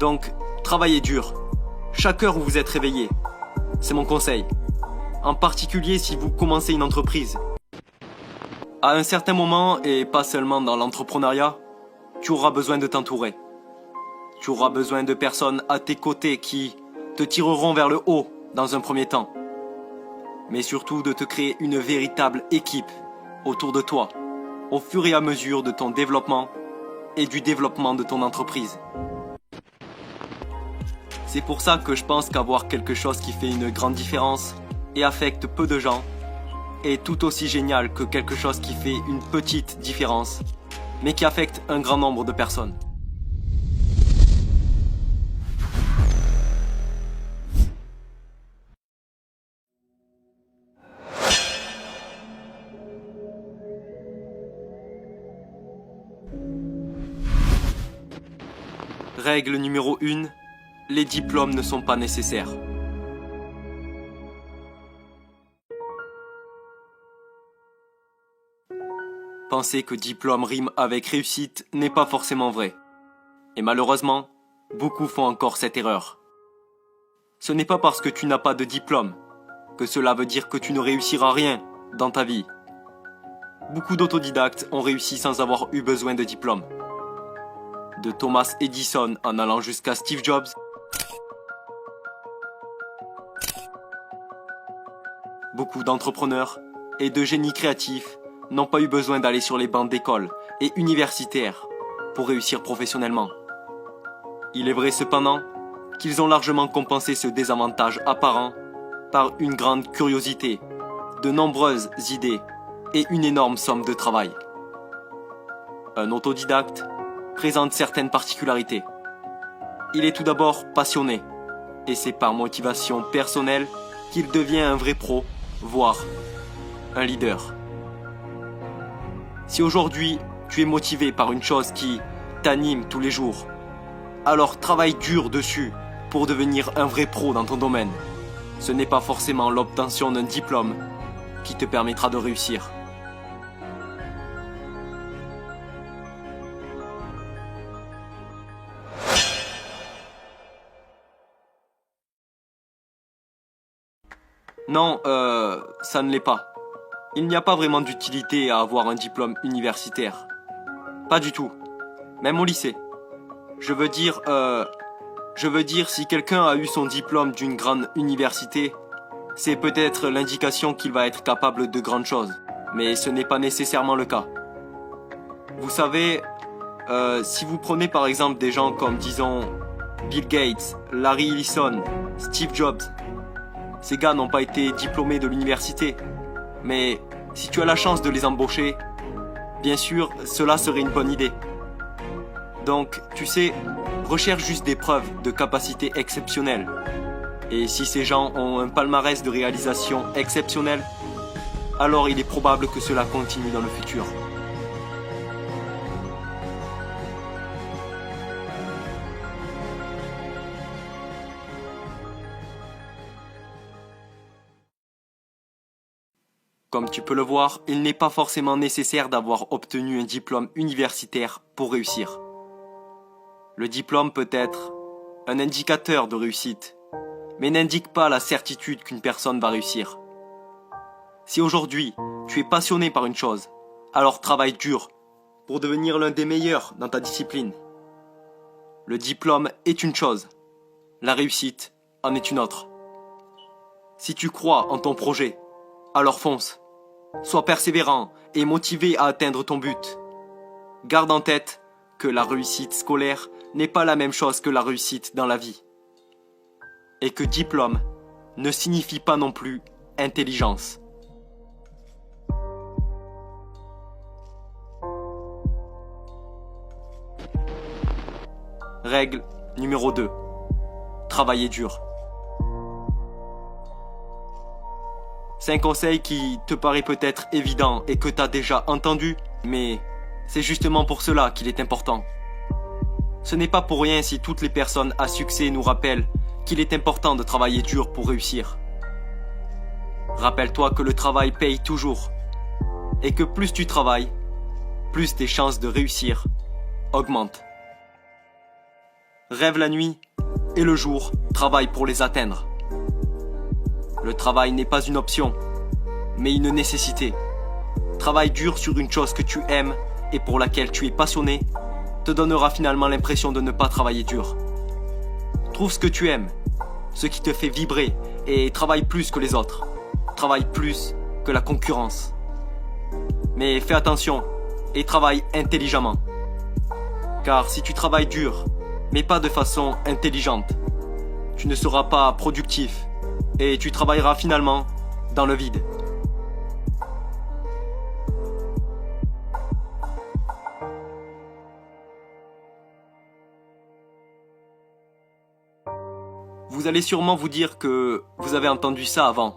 Donc, travaillez dur. Chaque heure où vous êtes réveillé. C'est mon conseil. En particulier si vous commencez une entreprise. À un certain moment, et pas seulement dans l'entrepreneuriat, tu auras besoin de t'entourer. Tu auras besoin de personnes à tes côtés qui te tireront vers le haut dans un premier temps. Mais surtout de te créer une véritable équipe autour de toi, au fur et à mesure de ton développement et du développement de ton entreprise. C'est pour ça que je pense qu'avoir quelque chose qui fait une grande différence et affecte peu de gens est tout aussi génial que quelque chose qui fait une petite différence, mais qui affecte un grand nombre de personnes. Règle numéro 1, les diplômes ne sont pas nécessaires. Penser que diplôme rime avec réussite n'est pas forcément vrai. Et malheureusement, beaucoup font encore cette erreur. Ce n'est pas parce que tu n'as pas de diplôme que cela veut dire que tu ne réussiras rien dans ta vie. Beaucoup d'autodidactes ont réussi sans avoir eu besoin de diplôme. De Thomas Edison en allant jusqu'à Steve Jobs, beaucoup d'entrepreneurs et de génies créatifs n'ont pas eu besoin d'aller sur les bancs d'école et universitaires pour réussir professionnellement. Il est vrai cependant qu'ils ont largement compensé ce désavantage apparent par une grande curiosité, de nombreuses idées et une énorme somme de travail. Un autodidacte présente certaines particularités. Il est tout d'abord passionné, et c'est par motivation personnelle qu'il devient un vrai pro, voire un leader. Si aujourd'hui tu es motivé par une chose qui t'anime tous les jours, alors travaille dur dessus pour devenir un vrai pro dans ton domaine. Ce n'est pas forcément l'obtention d'un diplôme qui te permettra de réussir. Non, ça ne l'est pas. Il n'y a pas vraiment d'utilité à avoir un diplôme universitaire. Pas du tout. Même au lycée. Je veux dire si quelqu'un a eu son diplôme d'une grande université, c'est peut-être l'indication qu'il va être capable de grandes choses. Mais ce n'est pas nécessairement le cas. Vous savez, si vous prenez par exemple des gens comme, disons, Bill Gates, Larry Ellison, Steve Jobs, ces gars n'ont pas été diplômés de l'université. Mais si tu as la chance de les embaucher, bien sûr, cela serait une bonne idée. Donc, tu sais, recherche juste des preuves de capacité exceptionnelle. Et si ces gens ont un palmarès de réalisation exceptionnel, alors il est probable que cela continue dans le futur. Comme tu peux le voir, il n'est pas forcément nécessaire d'avoir obtenu un diplôme universitaire pour réussir. Le diplôme peut être un indicateur de réussite, mais n'indique pas la certitude qu'une personne va réussir. Si aujourd'hui, tu es passionné par une chose, alors travaille dur pour devenir l'un des meilleurs dans ta discipline. Le diplôme est une chose, la réussite en est une autre. Si tu crois en ton projet, alors fonce. Sois persévérant et motivé à atteindre ton but. Garde en tête que la réussite scolaire n'est pas la même chose que la réussite dans la vie. Et que diplôme ne signifie pas non plus intelligence. Règle numéro 2. Travailler dur. C'est un conseil qui te paraît peut-être évident et que tu as déjà entendu, mais c'est justement pour cela qu'il est important. Ce n'est pas pour rien si toutes les personnes à succès nous rappellent qu'il est important de travailler dur pour réussir. Rappelle-toi que le travail paye toujours et que plus tu travailles, plus tes chances de réussir augmentent. rêve la nuit et le jour travaille pour les atteindre. Le travail n'est pas une option, mais une nécessité. Travaille dur sur une chose que tu aimes et pour laquelle tu es passionné te donnera finalement l'impression de ne pas travailler dur. Trouve ce que tu aimes, ce qui te fait vibrer et travaille plus que les autres. Travaille plus que la concurrence. Mais fais attention et travaille intelligemment. Car si tu travailles dur, mais pas de façon intelligente, tu ne seras pas productif et tu travailleras finalement dans le vide. Vous allez sûrement vous dire que vous avez entendu ça avant,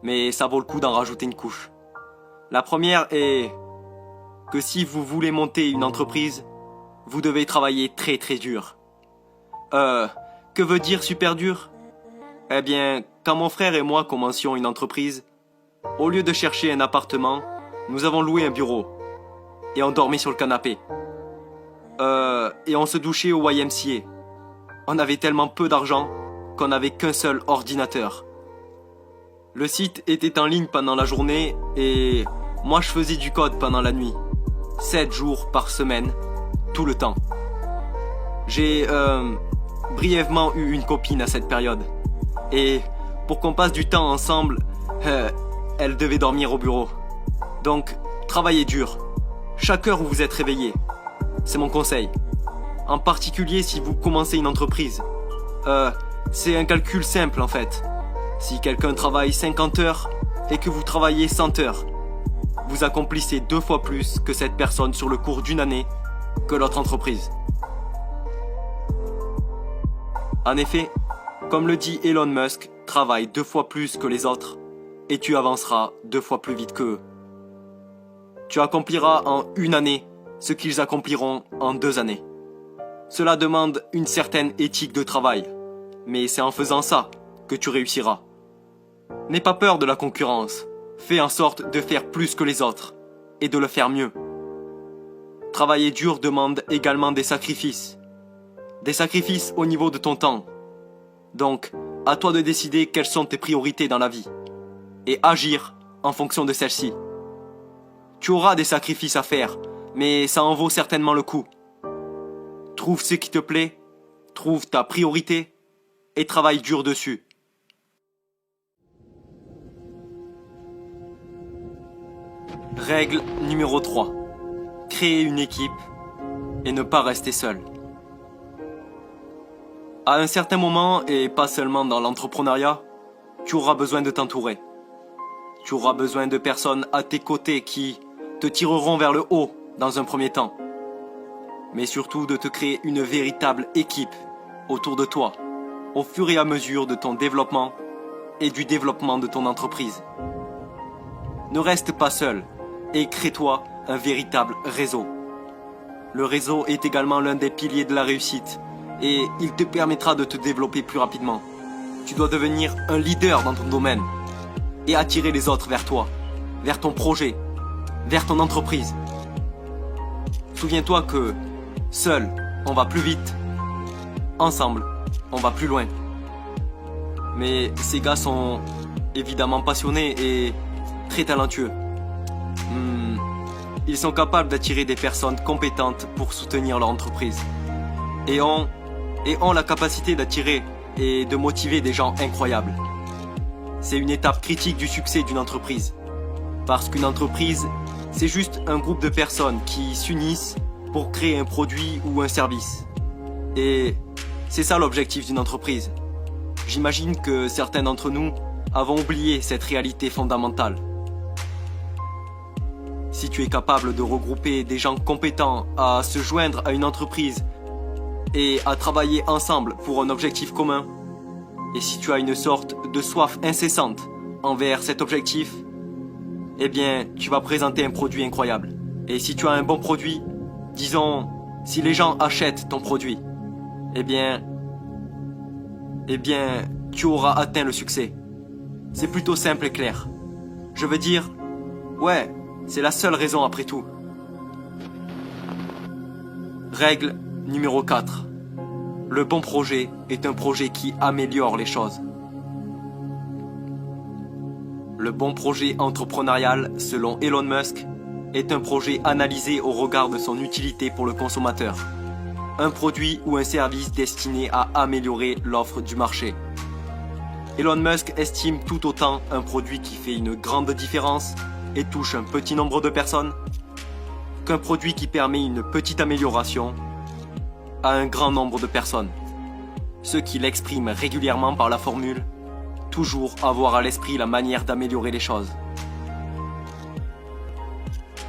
mais ça vaut le coup d'en rajouter une couche. La première est que si vous voulez monter une entreprise, vous devez travailler très très dur. Que veut dire super dur? Eh bien, quand mon frère et moi commencions une entreprise, au lieu de chercher un appartement, nous avons loué un bureau. Et on dormait sur le canapé. Et on se douchait au YMCA. On avait tellement peu d'argent qu'on n'avait qu'un seul ordinateur. Le site était en ligne pendant la journée et moi je faisais du code pendant la nuit. 7 jours par semaine, tout le temps. J'ai brièvement eu une copine à cette période. Et pour qu'on passe du temps ensemble, elle devait dormir au bureau. Donc, travaillez dur. Chaque heure où vous êtes réveillé. C'est mon conseil. En particulier si vous commencez une entreprise. C'est un calcul simple en fait. Si quelqu'un travaille 50 heures et que vous travaillez 100 heures, vous accomplissez 2 fois plus que cette personne sur le cours d'une année que l'autre entreprise. En effet, comme le dit Elon Musk, travaille 2 fois plus que les autres et tu avanceras 2 fois plus vite qu'eux. Tu accompliras en 1 année ce qu'ils accompliront en 2 années. Cela demande une certaine éthique de travail, mais c'est en faisant ça que tu réussiras. N'aie pas peur de la concurrence, fais en sorte de faire plus que les autres et de le faire mieux. Travailler dur demande également des sacrifices au niveau de ton temps. Donc, à toi de décider quelles sont tes priorités dans la vie et agir en fonction de celles-ci. Tu auras des sacrifices à faire, mais ça en vaut certainement le coup. Trouve ce qui te plaît, trouve ta priorité et travaille dur dessus. Règle numéro 3. Créer une équipe et ne pas rester seul. À un certain moment, et pas seulement dans l'entrepreneuriat, tu auras besoin de t'entourer. Tu auras besoin de personnes à tes côtés qui te tireront vers le haut dans un premier temps. Mais surtout de te créer une véritable équipe autour de toi, au fur et à mesure de ton développement et du développement de ton entreprise. Ne reste pas seul et crée-toi un véritable réseau. Le réseau est également l'un des piliers de la réussite et il te permettra de te développer plus rapidement. Tu dois devenir un leader dans ton domaine et attirer les autres vers toi, vers ton projet, vers ton entreprise. Souviens-toi que seul, on va plus vite. Ensemble, on va plus loin. Mais ces gars sont évidemment passionnés et très talentueux. Ils sont capables d'attirer des personnes compétentes pour soutenir leur entreprise. Et ont la capacité d'attirer et de motiver des gens incroyables. C'est une étape critique du succès d'une entreprise. Parce qu'une entreprise, c'est juste un groupe de personnes qui s'unissent pour créer un produit ou un service. Et c'est ça l'objectif d'une entreprise. J'imagine que certains d'entre nous avons oublié cette réalité fondamentale. Si tu es capable de regrouper des gens compétents à se joindre à une entreprise et à travailler ensemble pour un objectif commun, et si tu as une sorte de soif incessante envers cet objectif, eh bien, tu vas présenter un produit incroyable. Et si tu as un bon produit, disons, si les gens achètent ton produit, eh bien, tu auras atteint le succès. C'est plutôt simple et clair. Je veux dire, ouais, c'est la seule raison après tout. Règle numéro 4. Le bon projet est un projet qui améliore les choses. Le bon projet entrepreneurial, selon Elon Musk, est un projet analysé au regard de son utilité pour le consommateur. Un produit ou un service destiné à améliorer l'offre du marché. Elon Musk estime tout autant un produit qui fait une grande différence et touche un petit nombre de personnes qu'un produit qui permet une petite amélioration à un grand nombre de personnes. Ce qu'il exprime régulièrement par la formule « toujours avoir à l'esprit la manière d'améliorer les choses ».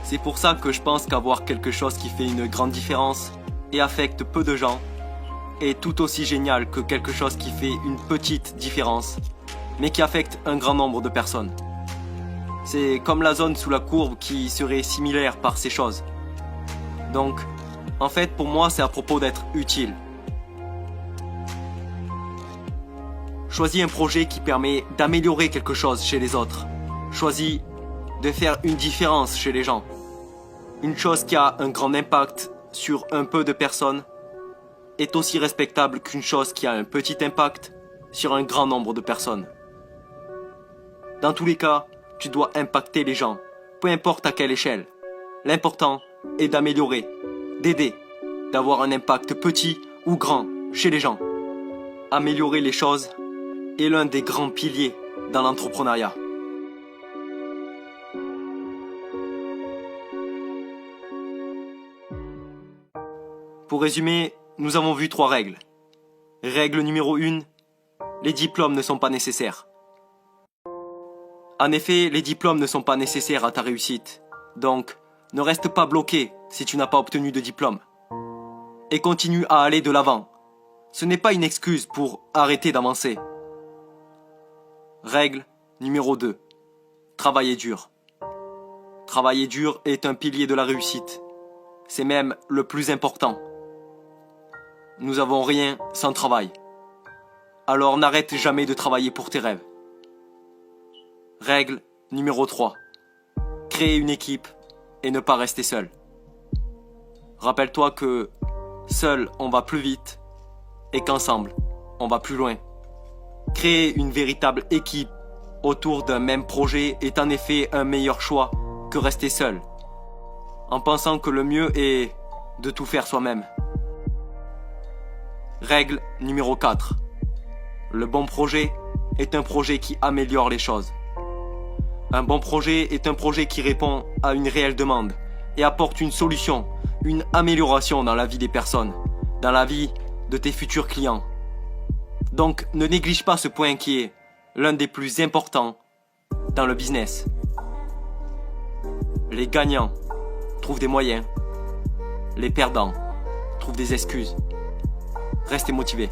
C'est pour ça que je pense qu'avoir quelque chose qui fait une grande différence et affecte peu de gens est tout aussi génial que quelque chose qui fait une petite différence mais qui affecte un grand nombre de personnes. C'est comme la zone sous la courbe qui serait similaire par ces choses. Donc, en fait, pour moi, c'est à propos d'être utile. Choisis un projet qui permet d'améliorer quelque chose chez les autres. Choisis de faire une différence chez les gens. Une chose qui a un grand impact sur un peu de personnes est aussi respectable qu'une chose qui a un petit impact sur un grand nombre de personnes. Dans tous les cas, tu dois impacter les gens, peu importe à quelle échelle. L'important est d'améliorer, d'aider, d'avoir un impact petit ou grand chez les gens. Améliorer les choses est l'un des grands piliers dans l'entrepreneuriat. Pour résumer, nous avons vu 3 règles. Règle numéro 1, les diplômes ne sont pas nécessaires. En effet, les diplômes ne sont pas nécessaires à ta réussite. Donc, ne reste pas bloqué si tu n'as pas obtenu de diplôme. Et continue à aller de l'avant. Ce n'est pas une excuse pour arrêter d'avancer. Règle numéro 2. Travailler dur. Travailler dur est un pilier de la réussite. C'est même le plus important. Nous n'avons rien sans travail. Alors n'arrête jamais de travailler pour tes rêves. Règle numéro 3. Créer une équipe et ne pas rester seul. Rappelle-toi que seul on va plus vite et qu'ensemble on va plus loin. Créer une véritable équipe autour d'un même projet est en effet un meilleur choix que rester seul, en pensant que le mieux est de tout faire soi-même. Règle numéro 4. Le bon projet est un projet qui améliore les choses. Un bon projet est un projet qui répond à une réelle demande et apporte une solution, une amélioration dans la vie des personnes, dans la vie de tes futurs clients. Donc, ne néglige pas ce point qui est l'un des plus importants dans le business. Les gagnants trouvent des moyens, les perdants trouvent des excuses. Restez motivés.